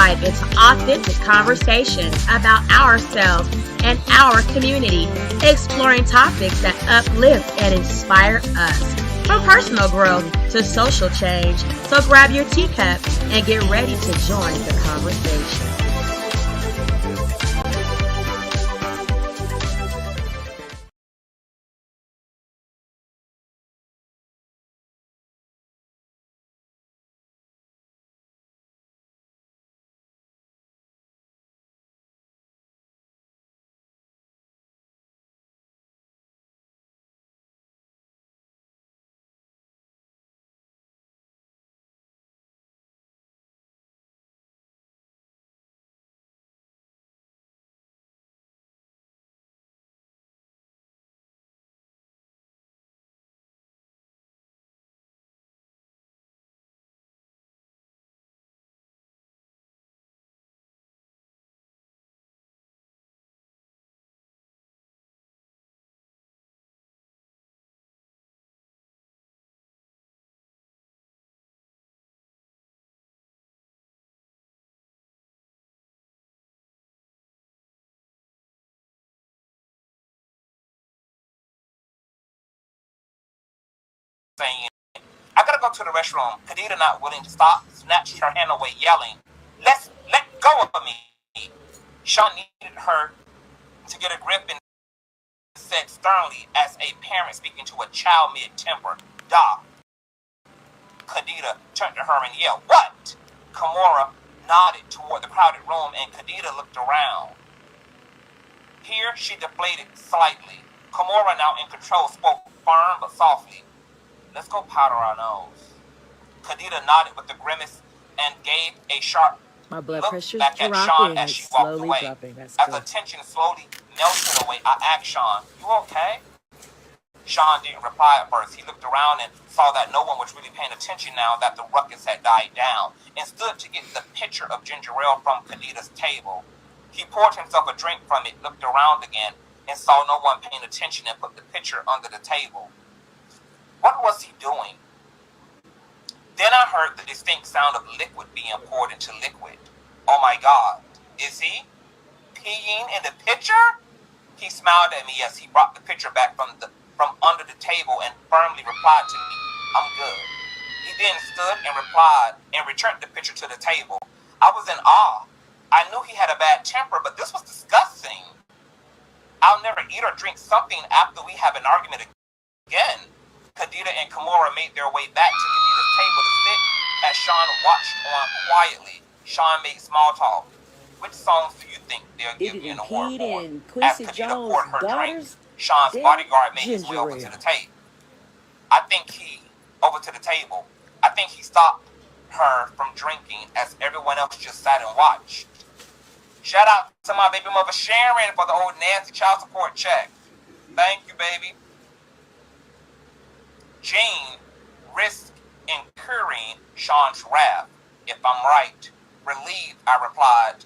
dive into authentic conversations about ourselves and our community, exploring topics that uplift and inspire us, from personal growth to social change. So grab your teacup and get ready to join the conversation. Saying, I gotta go to the restroom. Khadija, not willing to stop, snatched her hand away, yelling, let go of me. Sean needed her to get a grip and said sternly, as a parent speaking to a child mid-temper, "Doc." Khadija turned to her and yelled, "What?" Kimora nodded toward the crowded room, and Khadija looked around. Here, she deflated slightly. Kimora, now in control, spoke firm but softly. "Let's go powder our nose." Khadija nodded with a grimace and gave a sharp My blood look pressure's back at Sean dropping. as It's she walked slowly away. dropping. That's As good. the tension slowly melted away, I asked Sean, "You okay?" Sean didn't reply at first. He looked around and saw that no one was really paying attention now that the ruckus had died down, and stood to get the pitcher of ginger ale from Khadija's table. He poured himself a drink from it, looked around again, and saw no one paying attention, and put the pitcher under the table. What was he doing? Then I heard the distinct sound of liquid being poured into liquid. Oh my God, is he peeing in the pitcher? He smiled at me as he brought the pitcher back from under the table and firmly replied to me, "I'm good." He then stood and returned the pitcher to the table. I was in awe. I knew he had a bad temper, but this was disgusting. I'll never eat or drink something after we have an argument again. Khadija and Kimora made their way back to Khadija's table to sit as Sean watched on quietly. Sean made small talk. "Which songs do you think they'll give you an award for?" As Khadija poured her drink, Sean's bodyguard made his way over to the table. I think he stopped her from drinking as everyone else just sat and watched. "Shout out to my baby mother Sharon for the old Nancy child support check. Thank you, baby." Jean risked incurring Sean's wrath. "If I'm right." Relieved, I replied,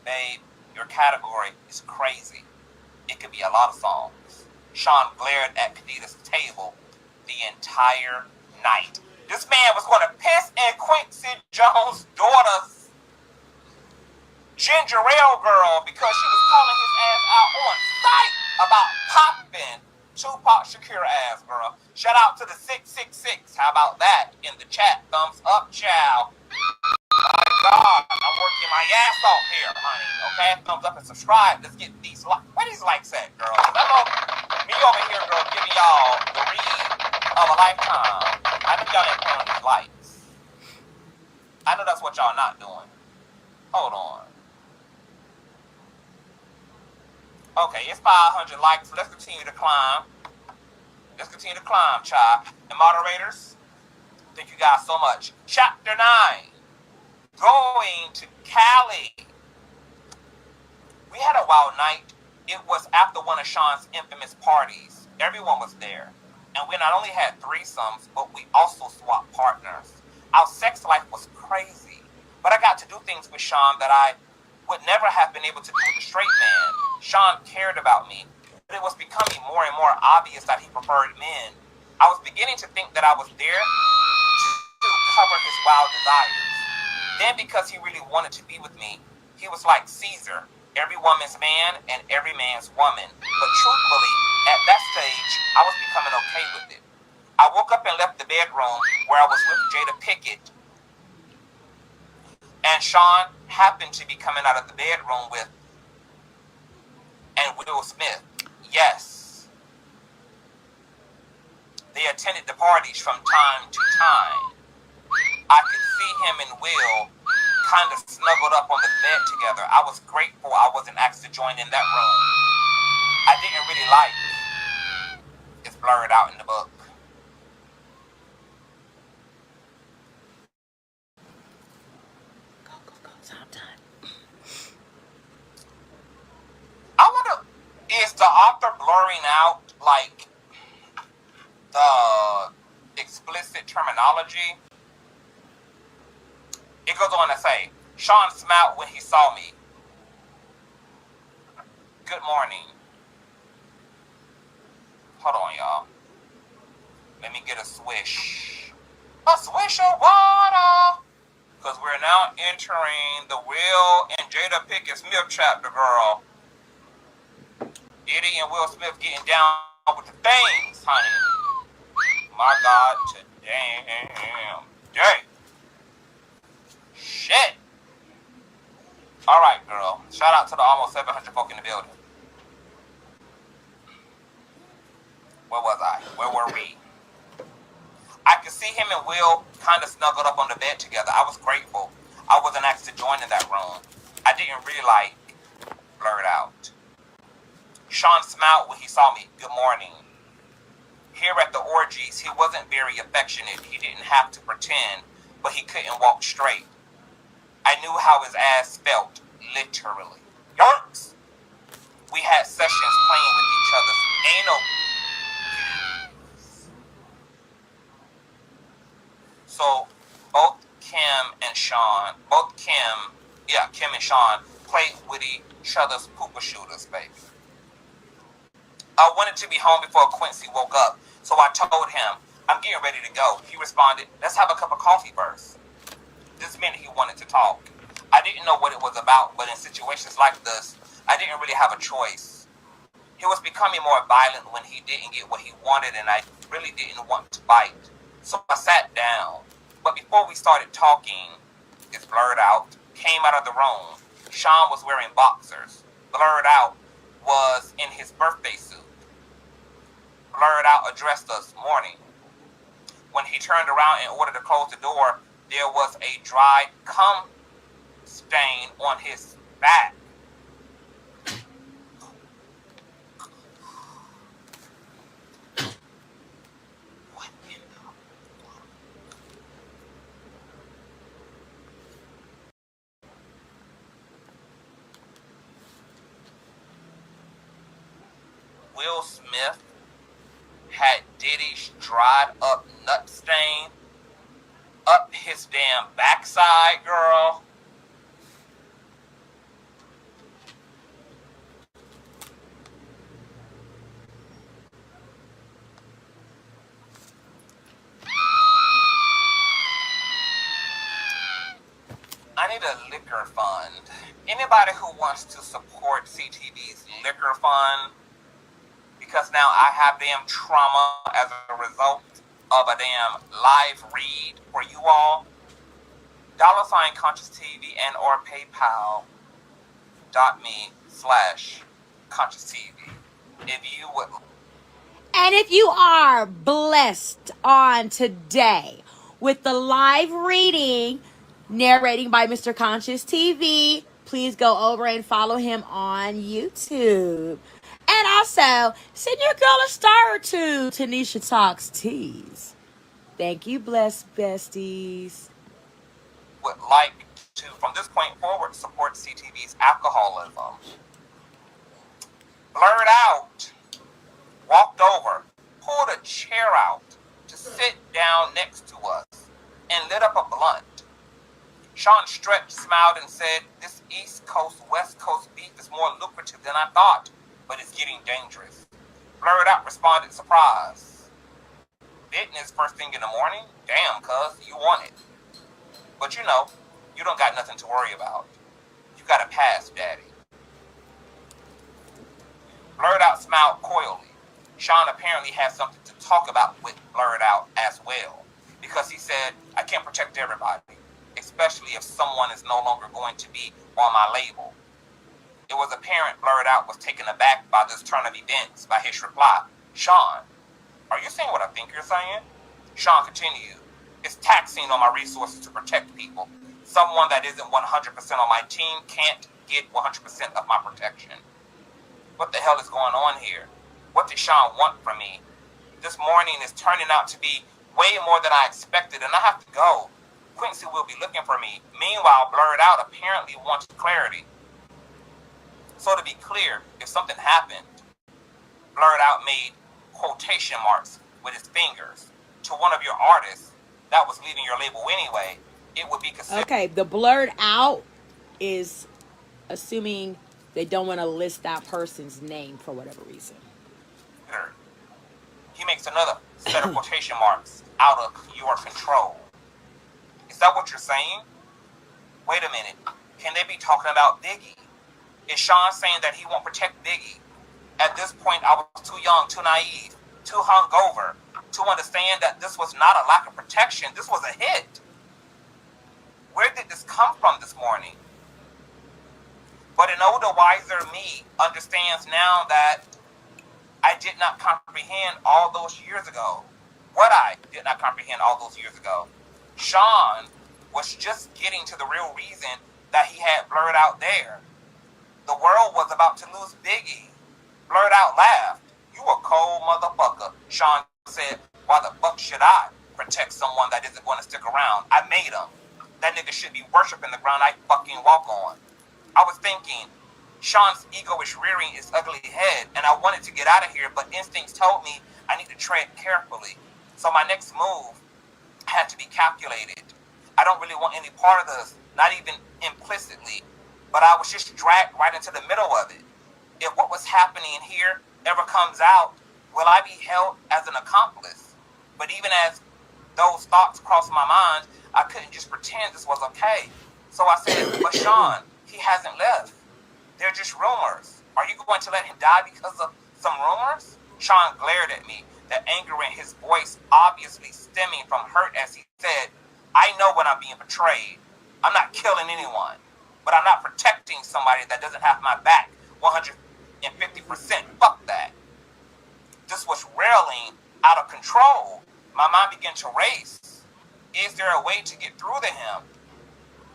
"Babe, your category is crazy. It could be a lot of songs." Sean glared at Khadija's table the entire night. This man was going to piss in Quincy Jones' daughter's ginger ale girl because she was calling his ass out on sight about popping Tupac Shakur ass, girl. Shout out to the 666. How about that in the chat? Thumbs up, child. My God, I'm working my ass off here, honey. Okay, thumbs up and subscribe. Let's get these likes. Where these likes at, girl? I know me over here, girl, giving y'all the read of a lifetime. I know y'all ain't playing with these likes. I know that's what y'all not doing. Hold on. Okay, it's 500 likes. Let's continue to climb. Child. And moderators, thank you guys so much. Chapter 9. Going to Cali. We had a wild night. It was after one of Sean's infamous parties. Everyone was there. And we not only had threesomes, but we also swapped partners. Our sex life was crazy. But I got to do things with Sean that I would never have been able to do with a straight man. Sean cared about me, but it was becoming more and more obvious that he preferred men. I was beginning to think that I was there to cover his wild desires. Then because he really wanted to be with me, he was like Caesar, every woman's man and every man's woman. But truthfully, at that stage, I was becoming okay with it. I woke up and left the bedroom where I was with Jada Pickett, and Sean happened to be coming out of the bedroom with and Will Smith. Yes. They attended the parties from time to time. I could see him and Will kind of snuggled up on the bed together. I was grateful I wasn't asked to join in that room. I didn't really like it's blurred out in the book. Go. I'm done. I wonder, is the author blurring out like the explicit terminology? It goes on to say, Sean smiled when he saw me. Good morning. Hold on, y'all. Let me get a swish. A swish of water. Because we're now entering the Will and Jada Pickett Smith chapter, girl. Eddie and Will Smith getting down with the things, honey. My God, damn. Shit. All right, girl. Shout out to the almost 700 folk in the building. Where was I? Where were we? I could see him and Will kind of snuggled up on the bed together. I was grateful I wasn't asked to join in that room. I didn't really like blurred out. Sean smiled when he saw me. Good morning. Here at the orgies, he wasn't very affectionate. He didn't have to pretend, but he couldn't walk straight. I knew how his ass felt, literally. Yerks! We had sessions playing with each other's anal. So both Kim and Sean played with each other's pooper shooters, baby. I wanted to be home before Quincy woke up, so I told him, I'm getting ready to go. He responded, let's have a cup of coffee first. This meant he wanted to talk. I didn't know what it was about, but in situations like this, I didn't really have a choice. He was becoming more violent when he didn't get what he wanted, and I really didn't want to bite. So I sat down. But before we started talking, it's blurred out, came out of the room. Sean was wearing boxers. Blurred out was in his birthday suit. Blurred out addressed us, morning. When he turned around in order to close the door, there was a dried cum stain on his back. What in the... Will Smith had Diddy's dried up nut stain up his damn backside, girl. I need a liquor fund. Anybody who wants to support CTV's liquor fund, because now I have damn trauma as a result of a damn live read for you all. $ Conscious TV and or PayPal.me/Conscious TV. If you would. And if you are blessed on today with the live reading narrating by Mr. Conscious TV, please go over and follow him on YouTube. And also, send your girl a star or two, Tanisha Talks Teas. Thank you, blessed besties. Would like to, from this point forward, support CTV's alcoholism. Blurred out, walked over, pulled a chair out to sit down next to us, and lit up a blunt. Sean stretched, smiled, and said, this East Coast, West Coast beef is more lucrative than I thought, but it's getting dangerous. Blurred out responded, surprise. Fitness first thing in the morning? Damn, cuz, you want it. But you know, You don't got nothing to worry about. You got a pass, daddy. Blurred Out smiled coyly. Sean apparently had something to talk about with Blurred Out as well, because he said, I can't protect everybody, especially if someone is no longer going to be on my label. It was apparent Blurred Out was taken aback by this turn of events by his reply. Sean, are you saying what I think you're saying? Sean continued, it's taxing on my resources to protect people. Someone that isn't 100% on my team can't get 100% of my protection. What the hell is going on here? What did Sean want from me? This morning is turning out to be way more than I expected, and I have to go. Quincy will be looking for me. Meanwhile, Blurred Out apparently wants clarity. So to be clear, if something happened, Blurred Out made quotation marks with his fingers to one of your artists that was leaving your label anyway, it would be considered. Okay, the Blurred Out is assuming they don't want to list that person's name for whatever reason. He makes another set of quotation marks out of your control. Is that what you're saying? Wait a minute. Can they be talking about Biggie? Is Sean saying that he won't protect Biggie? At this point, I was too young, too naive, too hungover to understand that this was not a lack of protection. This was a hit. Where did this come from this morning? But an older, wiser me understands now that I did not comprehend all those years ago. What I did not comprehend all those years ago. Sean was just getting to the real reason that he had Blurred Out there. The world was about to lose Biggie. Blurred Out laughed. You a cold motherfucker, Sean said. Why the fuck should I protect someone that isn't going to stick around? I made him. That nigga should be worshiping the ground I fucking walk on. I was thinking, Sean's ego is rearing its ugly head, and I wanted to get out of here, but instincts told me I need to tread carefully. So my next move had to be calculated. I don't really want any part of this, not even implicitly, but I was just dragged right into the middle of it. If what was happening here ever comes out, will I be held as an accomplice? But even as those thoughts crossed my mind, I couldn't just pretend this was okay. So I said, but Sean, he hasn't left. They're just rumors. Are you going to let him die because of some rumors? Sean glared at me, the anger in his voice obviously stemming from hurt as he said, I know when I'm being betrayed. I'm not killing anyone, but I'm not protecting somebody that doesn't have my back 150%. Fuck that. This was railing out of control. My mind began to race. Is there a way to get through to him?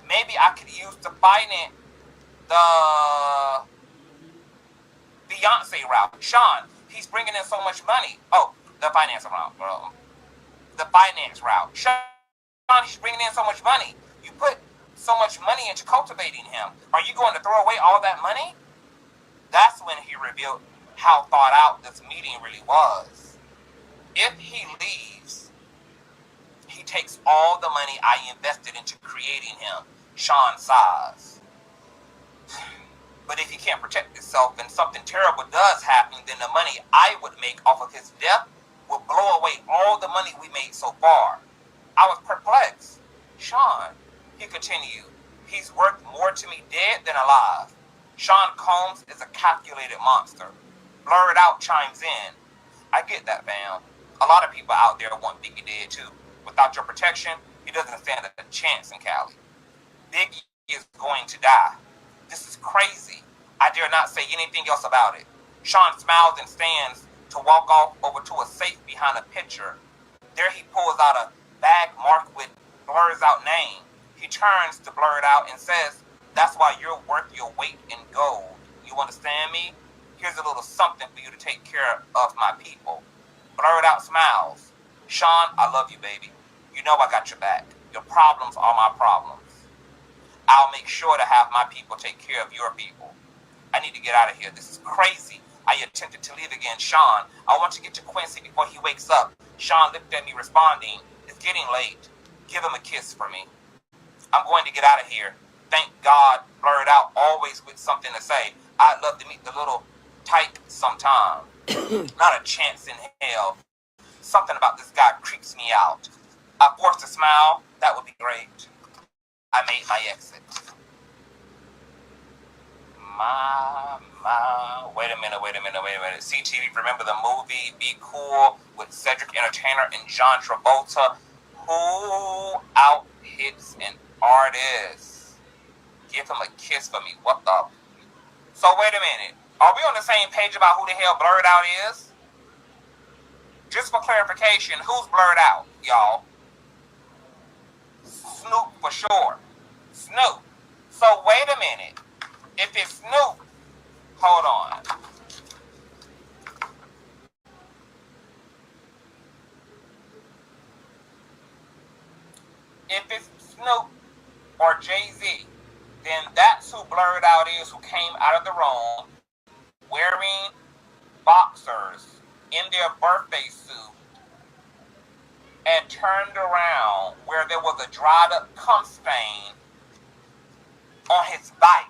Maybe I could use the finance, the Beyonce route. Sean, he's bringing in so much money. Oh, the finance route, bro. The finance route. Sean, he's bringing in so much money. You put so much money into cultivating him. Are you going to throw away all that money? That's when he revealed how thought out this meeting really was. If he leaves, he takes all the money I invested into creating him. Sean sighs. But if he can't protect himself and something terrible does happen, then the money I would make off of his death will blow away all the money we made so far. I was perplexed. Sean, he continued, he's worth more to me dead than alive. Sean Combs is a calculated monster. Blurred Out chimes in. I get that, fam. A lot of people out there want Biggie dead too. Without your protection, he doesn't stand a chance in Cali. Biggie is going to die. This is crazy. I dare not say anything else about it. Sean smiles and stands to walk off over to a safe behind a picture. There he pulls out a bag marked with Blurred Out name. He turns to Blurred Out and says, that's why you're worth your weight in gold. You understand me? Here's a little something for you to take care of my people. Blurred Out smiles. Sean, I love you, baby. You know I got your back. Your problems are my problems. I'll make sure to have my people take care of your people. I need to get out of here. This is crazy. I attempted to leave again. Sean, I want to get to Quincy before he wakes up. Sean looked at me responding, it's getting late. Give him a kiss for me. I'm going to get out of here. Thank God, Blurred Out always with something to say. I'd love to meet the little tyke sometime. Not a chance in hell. Something about this guy creeps me out. I forced a smile. That would be great. I made my exit. Wait a minute. CTV, remember the movie Be Cool with Cedric Entertainer and John Travolta? Who out-hits an artist? Give him a kiss for me. What the? So wait a minute. Are we on the same page about who the hell Blurred Out is? Just for clarification, who's Blurred Out, y'all? Snoop for sure. Snoop. So wait a minute. If it's Snoop, hold on. If it's Snoop or Jay-Z, then that's who Blurred Out is, who came out of the room wearing boxers in their birthday suit and turned around where there was a dried up cum stain on his bike.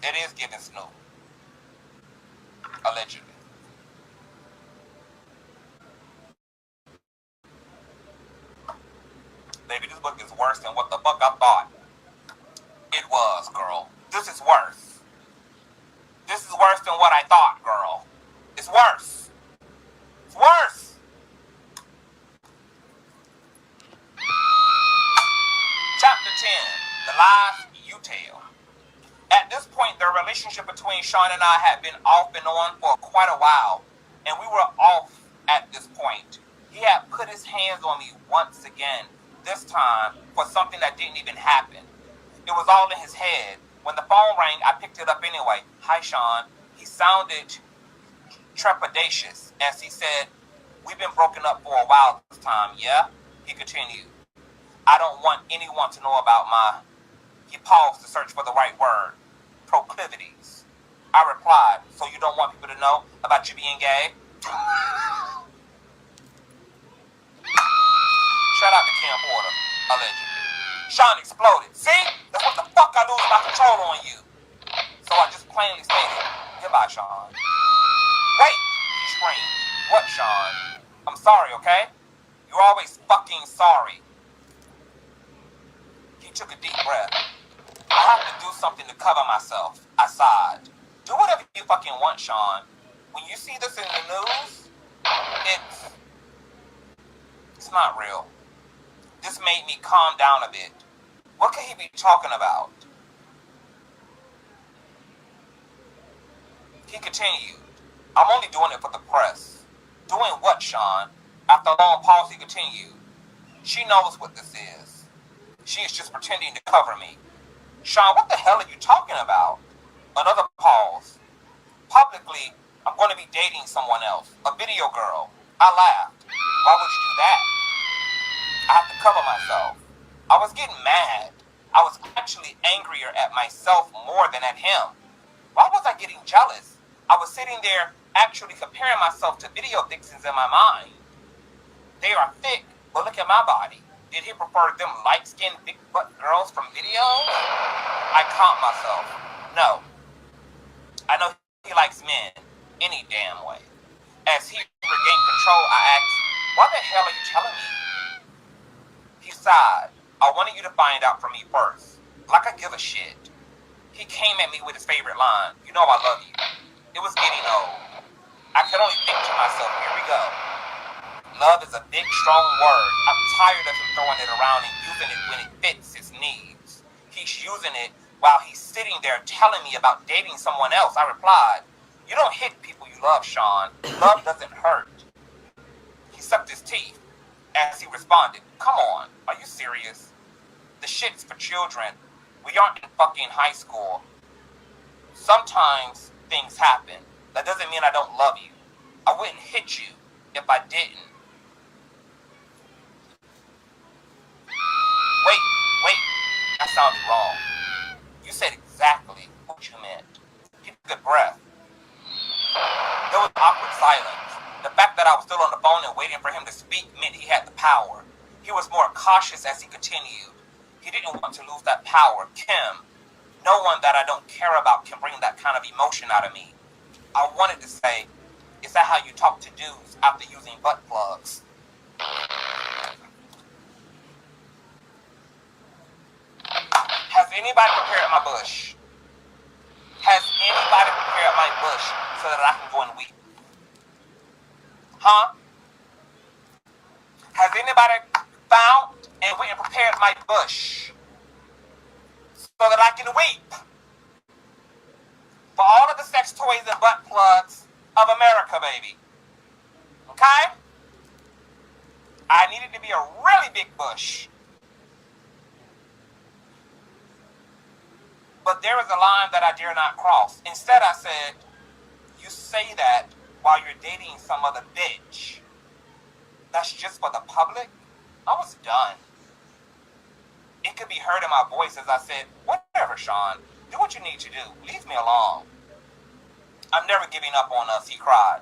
It is giving Snoop. Allegedly. Baby, this book is worse than what the fuck I thought it was, girl. This is worse. This is worse than what I thought, girl. It's worse. It's worse. Chapter 10. The Lies You Tell. At this point, the relationship between Sean and I had been off and on for quite a while, and we were off at this point. He had put his hands on me once again, this time for something that didn't even happen. It was all in his head. When the phone rang, I picked it up anyway. Hi, Sean. He sounded trepidatious as he said, we've been broken up for a while this time, yeah? He continued. I don't want anyone to know about my... He paused to search for the right word. Proclivities. I replied, so you don't want people to know about you being gay? Shout out to Kim Porter, allegedly. Sean exploded. See? That's what the fuck I lose my control on you. So I just plainly stated, goodbye, Sean. Wait, he screamed. What, Sean? I'm sorry, okay? You're always fucking sorry. He took a deep breath. I have to do something to cover myself. I sighed. Do whatever you fucking want, Sean. When you see this in the news, it's not real. This made me calm down a bit. What could he be talking about? He continued. I'm only doing it for the press. Doing what, Sean? After a long pause, he continued. She knows what this is. She is just pretending to cover me. Sean, what the hell are you talking about? Another pause. Publicly, I'm going to be dating someone else, a video girl. I laughed. Why would you do that? I have to cover myself. I was getting mad. I was actually angrier at myself more than at him. Why was I getting jealous? I was sitting there actually comparing myself to video vixens in my mind. They are thick, but look at my body. Did he prefer them light-skinned, big-butt girls from videos? I caught myself. No. I know he likes men any damn way. As he regained control, I asked, why the hell are you telling me? He sighed. I wanted you to find out from me first. Like I give a shit. He came at me with his favorite line. You know I love you. It was getting old. I could only think to myself, here we go. Love is a big, strong word. I'm tired of him throwing it around and using it when it fits his needs. He's using it while he's sitting there telling me about dating someone else. I replied, you don't hit people you love, Sean. Love doesn't hurt. He sucked his teeth as he responded, come on, are you serious? The shit's for children. We aren't in fucking high school. Sometimes things happen. That doesn't mean I don't love you. I wouldn't hit you if I didn't. Wait, that sounded wrong. You said exactly what you meant. Keep a good breath. There was awkward silence. The fact that I was still on the phone and waiting for him to speak meant he had the power. He was more cautious as he continued. He didn't want to lose that power. Kim, no one that I don't care about can bring that kind of emotion out of me. I wanted to say, Is that how you talk to dudes after using butt plugs? Has anybody prepared my bush? Has anybody prepared my bush so that I can go and weep? Huh? Has anybody found and went and prepared my bush so that I can weep for all of the sex toys and butt plugs of America, baby? Okay? I needed to be a really big bush. But there is a line that I dare not cross. Instead, I said, you say that while you're dating some other bitch. That's just for the public? I was done. It could be heard in my voice as I said, whatever, Sean. Do what you need to do. Leave me alone. I'm never giving up on us, he cried.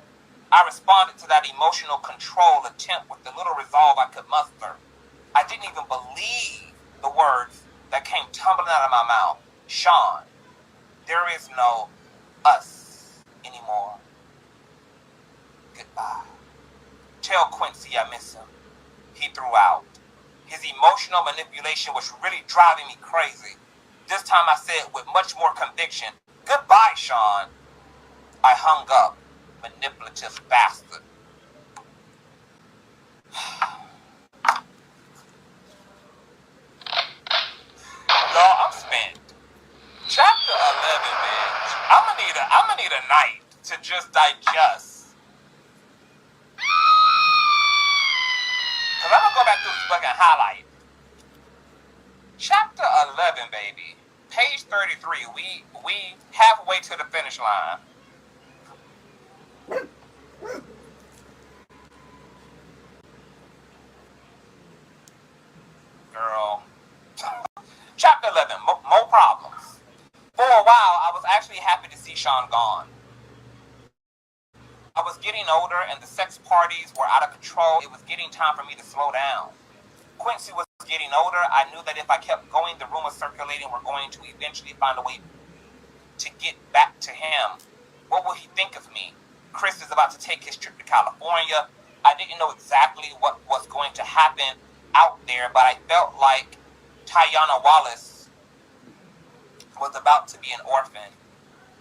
I responded to that emotional control attempt with the little resolve I could muster. I didn't even believe the words that came tumbling out of my mouth. Sean, there is no us anymore. Goodbye. Tell Quincy I miss him, he threw out. His emotional manipulation was really driving me crazy. This time I said with much more conviction, goodbye, Sean. I hung up, manipulative bastard. Y'all, I'm spent. Chapter 11, bitch. I'ma need a night to just digest. Cause I'm gonna go back through this book and highlight. Chapter 11, baby. Page 33. We halfway to the finish line. Girl. Chapter 11. More problems. For a while, I was actually happy to see Sean gone. I was getting older and the sex parties were out of control. It was getting time for me to slow down. Quincy was getting older. I knew that if I kept going, the rumors circulating were going to eventually find a way to get back to him. What will he think of me? Chris is about to take his trip to California. I didn't know exactly what was going to happen out there, but I felt like Tiana Wallace was about to be an orphan.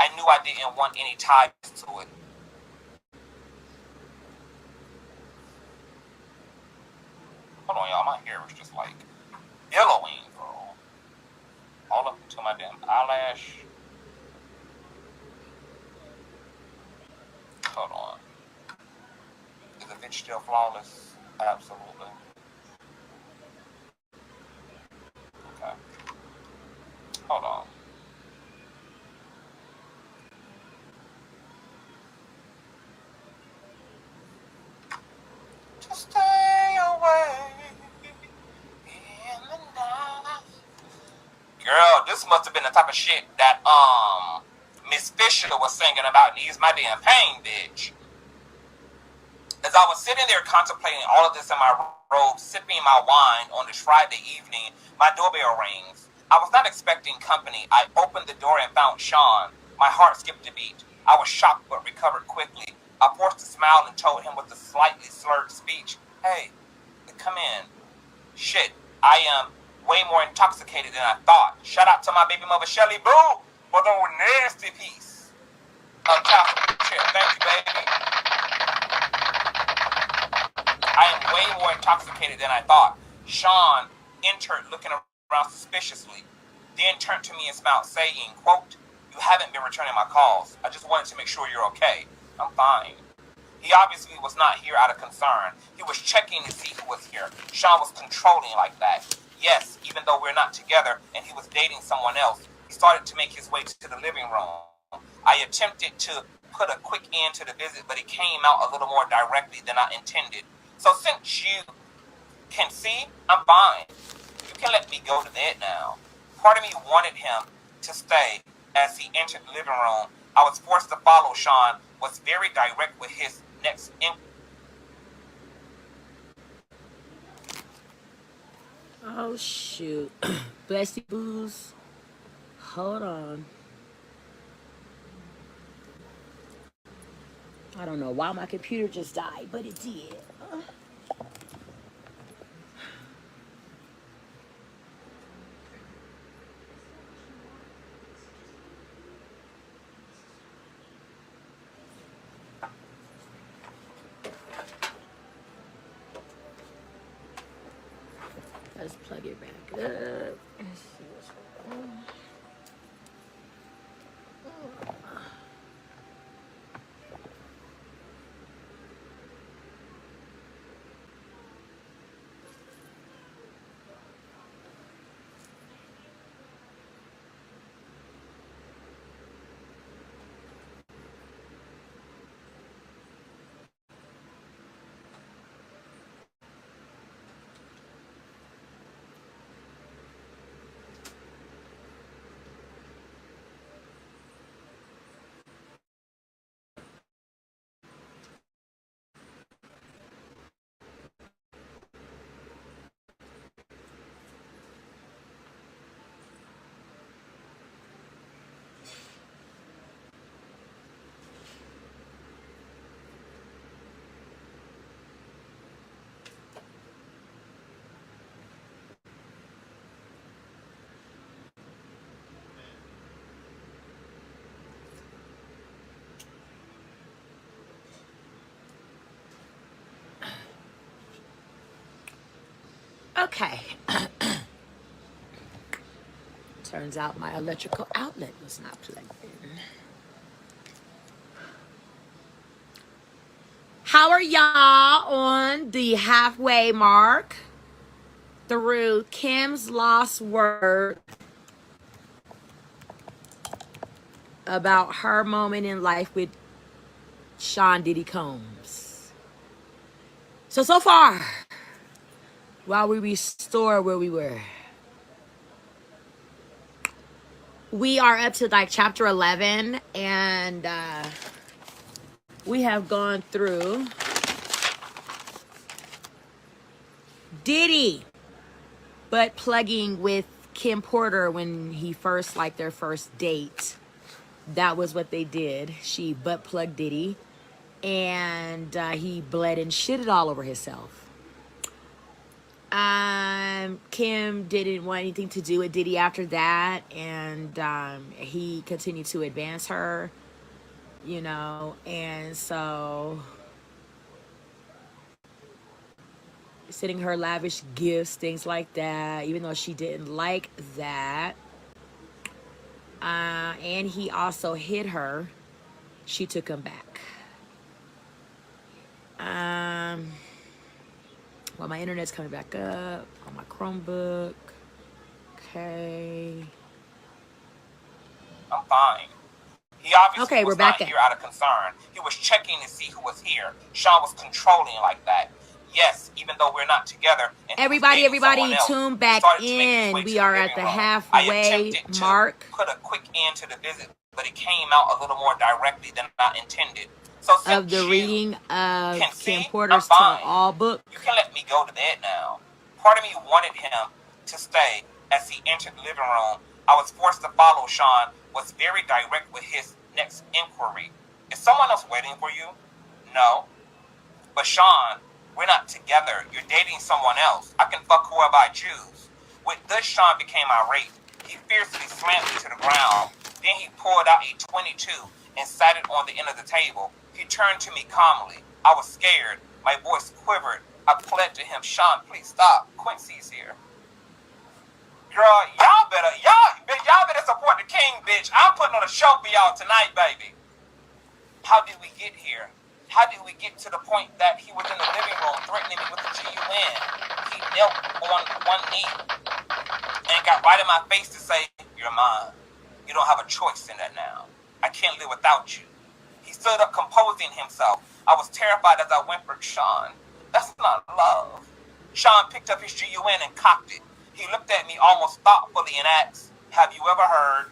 I knew I didn't want any ties to it. Hold on, y'all. My hair was just like billowing, girl. All up to my damn eyelash. Hold on. Is the bitch still flawless? Absolutely. Okay. Hold on. To stay away in the night. Girl, this must have been the type of shit that Miss Fisher was singing about. Ease my damn pain, bitch. As I was sitting there contemplating all of this in my robe, sipping my wine on this Friday evening, my doorbell rings. I was not expecting company. I opened the door and found Sean. My heart skipped a beat. I was shocked but recovered quickly. I forced a smile and told him with a slightly slurred speech, hey, come in. Shit, I am way more intoxicated than I thought. Shout out to my baby mother, Shelly Boo, for the nasty piece of chocolate chip. Thank you, baby. I am way more intoxicated than I thought. Sean entered looking around suspiciously, then turned to me and smiled, saying, quote, you haven't been returning my calls. I just wanted to make sure you're okay. I'm fine. He obviously was not here out of concern. He was checking to see who was here. Sean was controlling like that. Yes, even though we're not together and he was dating someone else, he started to make his way to the living room. I attempted to put a quick end to the visit, but it came out a little more directly than I intended. So since you can see, I'm fine. You can let me go to bed now. Part of me wanted him to stay. As he entered the living room, I was forced to follow. Sean was very direct with his next Oh shoot. Bless you, booze. Hold on. I don't know why my computer just died, but it did. Let's plug it back up. Let's see what's going on. Okay. Turns out my electrical outlet was not plugged in. How are y'all on the halfway mark through Kim's lost word about her moment in life with Sean Diddy Combs? So far, while we restore where we were, we are up to like chapter 11, and we have gone through Diddy butt plugging with Kim Porter when he first, like their first date. That was what they did. She butt plugged Diddy, and he bled and shitted all over himself. Kim didn't want anything to do with Diddy after that, and he continued to advance her, you know, and so sending her lavish gifts, things like that, even though she didn't like that. And he also hit her. She took him back. Well, my internet's coming back up on my Chromebook. Okay. I'm fine. He obviously Okay, was we're back not here out of concern. He was checking to see who was here. Sean was controlling like that. Yes, even though we're not together. And Everybody, else, tune back in. We are at the halfway mark. Put a quick end to the visit, but it came out a little more directly than I intended. So Of the reading of Kim see, Porter's Tell All book. You can let me go to bed now. Part of me wanted him to stay. As he entered the living room, I was forced to follow. Sean was very direct with his next inquiry. Is someone else waiting for you? No. But Sean, we're not together. You're dating someone else. I can fuck whoever I choose. With this, Sean became irate. He fiercely slammed me to the ground. Then he pulled out a .22 and sat it on the end of the table. He turned to me calmly. I was scared. My voice quivered. I pled to him, Sean, please stop. Quincy's here. Girl, y'all better support the king, bitch. I'm putting on a show for y'all tonight, baby. How did we get here? How did we get to the point that he was in the living room threatening me with the GUN? He knelt on one knee and got right in my face to say, you're mine. You don't have a choice in that now. I can't live without you. He stood up, composing himself. I was terrified as I whimpered, Sean, that's not love. Sean picked up his GUN and cocked it. He looked at me almost thoughtfully and asked, have you ever heard,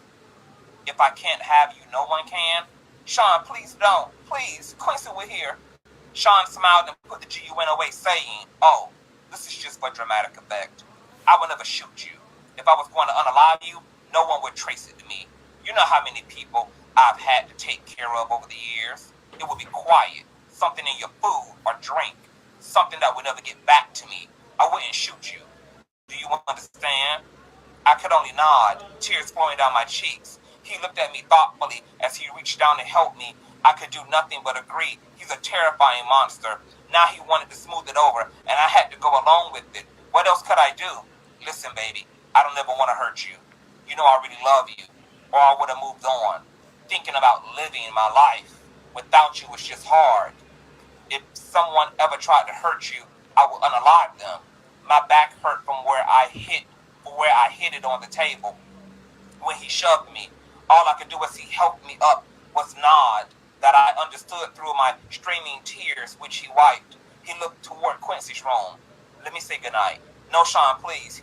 if I can't have you, no one can? Sean, please don't. Please, Quincy, we're here. Sean smiled and put the GUN away, saying, oh, this is just for dramatic effect. I would never shoot you. If I was going to unalive you, no one would trace it to me. You know how many people I've had to take care of over the years. It would be quiet, something in your food or drink, something that would never get back to me. I wouldn't shoot you. Do you understand? I could only nod, tears flowing down my cheeks. He looked at me thoughtfully as he reached down to help me. I could do nothing but agree. He's a terrifying monster. Now he wanted to smooth it over, and I had to go along with it. What else could I do? Listen, baby, I don't ever want to hurt you. You know I really love you, or I would have moved on. Thinking about living my life without you was just hard. If someone ever tried to hurt you, I would unalive them. My back hurt from where I hit it on the table. When he shoved me, all I could do as he helped me up was nod that I understood through my streaming tears, which he wiped. He looked toward Quincy's room. Let me say goodnight. No, Sean, please.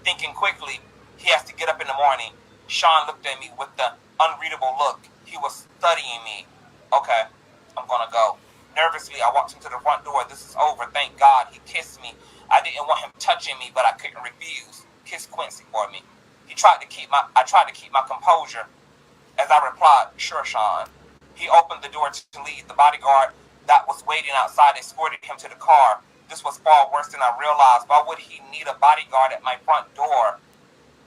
Thinking quickly, he has to get up in the morning. Sean looked at me with the unreadable look. He was studying me. Okay, I'm gonna go. Nervously, I walked him to the front door. This is over, thank God. He kissed me. I didn't want him touching me, but I couldn't refuse. Kiss Quincy for me. I tried to keep my composure as I replied, sure, Sean. He opened the door to leave. The bodyguard that was waiting outside escorted him to the car. This was far worse than I realized. Why would he need a bodyguard at my front door?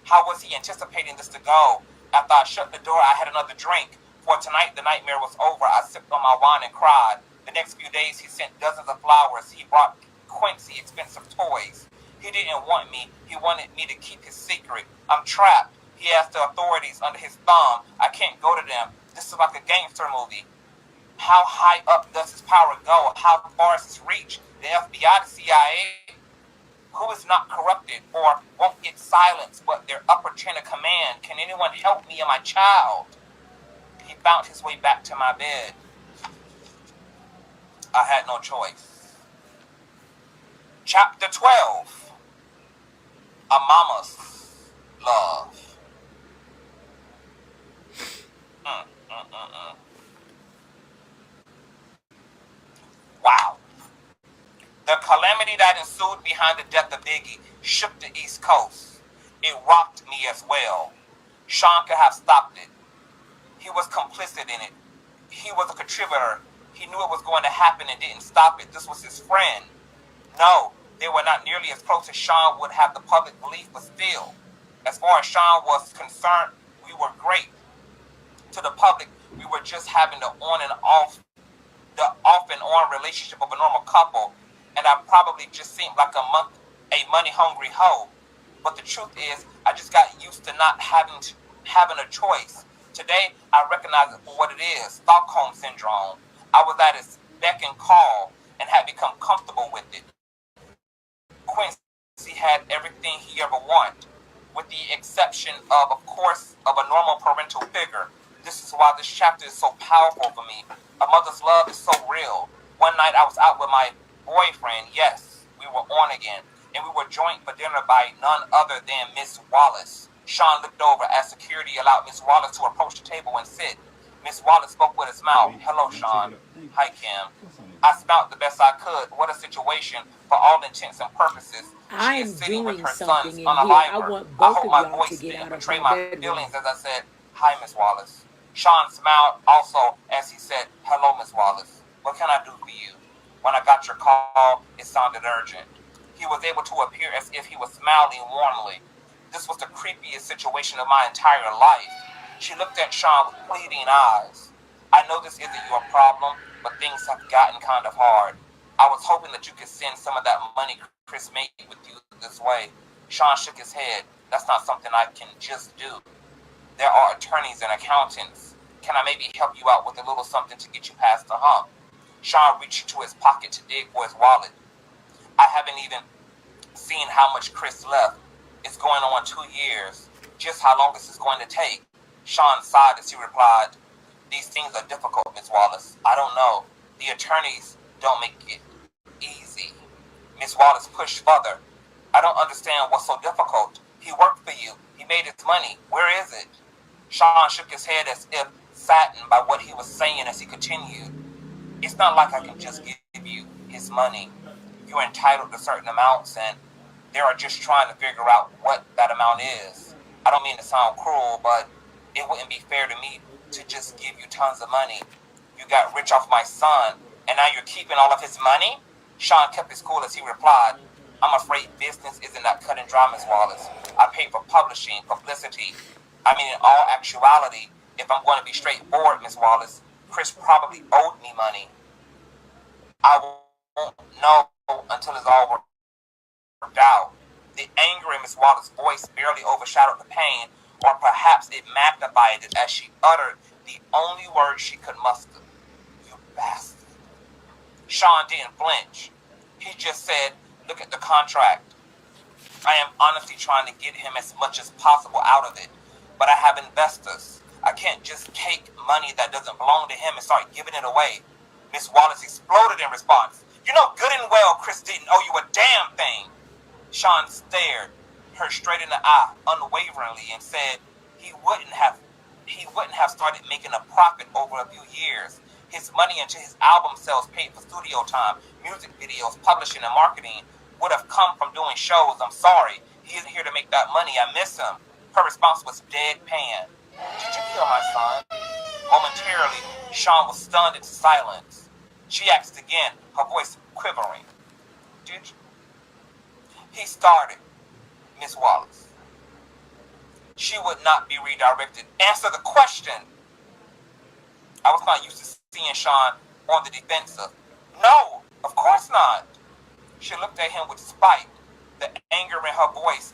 How was he anticipating this to go? After I shut the door, I had another drink. For tonight, the nightmare was over. I sipped on my wine and cried. The next few days, he sent dozens of flowers. He brought Quincy expensive toys. He didn't want me. He wanted me to keep his secret. I'm trapped. He has the authorities under his thumb. I can't go to them. This is like a gangster movie. How high up does his power go? How far is his reach? The FBI, the CIA? Who is not corrupted or won't get silenced, but their upper chain of command? Can anyone help me and my child? He found his way back to my bed. I had no choice. Chapter 12. A Mama's Love. Wow. The calamity that ensued behind the death of Biggie shook the East Coast. It rocked me as well. Sean could have stopped it. He was complicit in it. He was a contributor. He knew it was going to happen and didn't stop it. This was his friend. No, they were not nearly as close as Sean would have the public belief, but still, as far as Sean was concerned, we were great. To the public, we were just having the off and on relationship of a normal couple, and I probably just seemed like a money-hungry hoe. But the truth is, I just got used to not having a choice. Today, I recognize it for what it is, Stockholm Syndrome. I was at its beck and call and had become comfortable with it. Quincy had everything he ever wanted, with the exception of course, of a normal parental figure. This is why this chapter is so powerful for me. A mother's love is so real. One night I was out with my boyfriend. Yes, we were on again, and we were joined for dinner by none other than Miss Wallace. Sean looked over as security allowed Miss Wallace to approach the table and sit. Miss Wallace spoke with a smile. Hello, Sean. Hi, Kim. I smiled the best I could. What a situation. For all intents and purposes, she is sitting with her sons unalive. I hope my voice didn't betray my feelings as I said, hi, Miss Wallace. Sean smiled also as he said, hello, Miss Wallace. What can I do for you? When I got your call, it sounded urgent. He was able to appear as if he was smiling warmly. This was the creepiest situation of my entire life. She looked at Sean with pleading eyes. I know this isn't your problem, but things have gotten kind of hard. I was hoping that you could send some of that money Chris made with you this way. Sean shook his head. That's not something I can just do. There are attorneys and accountants. Can I maybe help you out with a little something to get you past the hump? Sean reached into his pocket to dig for his wallet. I haven't even seen how much Chris left. It's going on 2 years. Just how long this is going to take? Sean sighed as he replied, these things are difficult, Miss Wallace. I don't know. The attorneys don't make it easy. Miss Wallace pushed further. I don't understand what's so difficult. He worked for you. He made his money. Where is it? Sean shook his head as if saddened by what he was saying as he continued. It's not like I can just give you his money. You're entitled to certain amounts, and they are just trying to figure out what that amount is. I don't mean to sound cruel, but it wouldn't be fair to me to just give you tons of money. You got rich off my son, and now you're keeping all of his money? Sean kept his cool as he replied, I'm afraid business isn't that cut and dry, Miss Wallace. I paid for publishing, publicity. I mean, in all actuality, if I'm going to be straightforward, Miss Wallace, Chris probably owed me money. I won't know until it's all worked out. The anger in Miss Wallace's voice barely overshadowed the pain, or perhaps it magnified it as she uttered the only word she could muster. You bastard. Sean didn't flinch. He just said, look at the contract. I am honestly trying to get him as much as possible out of it, but I have investors. I can't just take money that doesn't belong to him and start giving it away. Miss Wallace exploded in response. You know good and well Chris didn't owe you a damn thing. Sean stared her straight in the eye unwaveringly and said he wouldn't have started making a profit over a few years. His money into his album sales paid for studio time, music videos, publishing, and marketing would have come from doing shows. I'm sorry. He isn't here to make that money. I miss him. Her response was deadpan. Did you kill my son? Momentarily, Sean was stunned into silence. She asked again, her voice quivering. Did you? He started, Miss Wallace. She would not be redirected. Answer the question. I was not used to seeing Sean on the defensive. No, of course not. She looked at him with spite, the anger in her voice,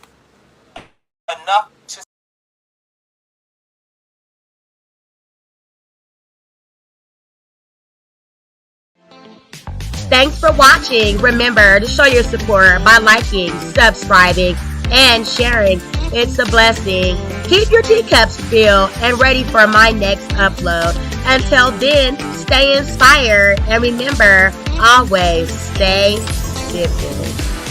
enough to Thanks for watching. Remember to show your support by liking, subscribing, and sharing. It's a blessing. Keep your teacups filled and ready for my next upload. Until then, stay inspired and remember, always stay dipping.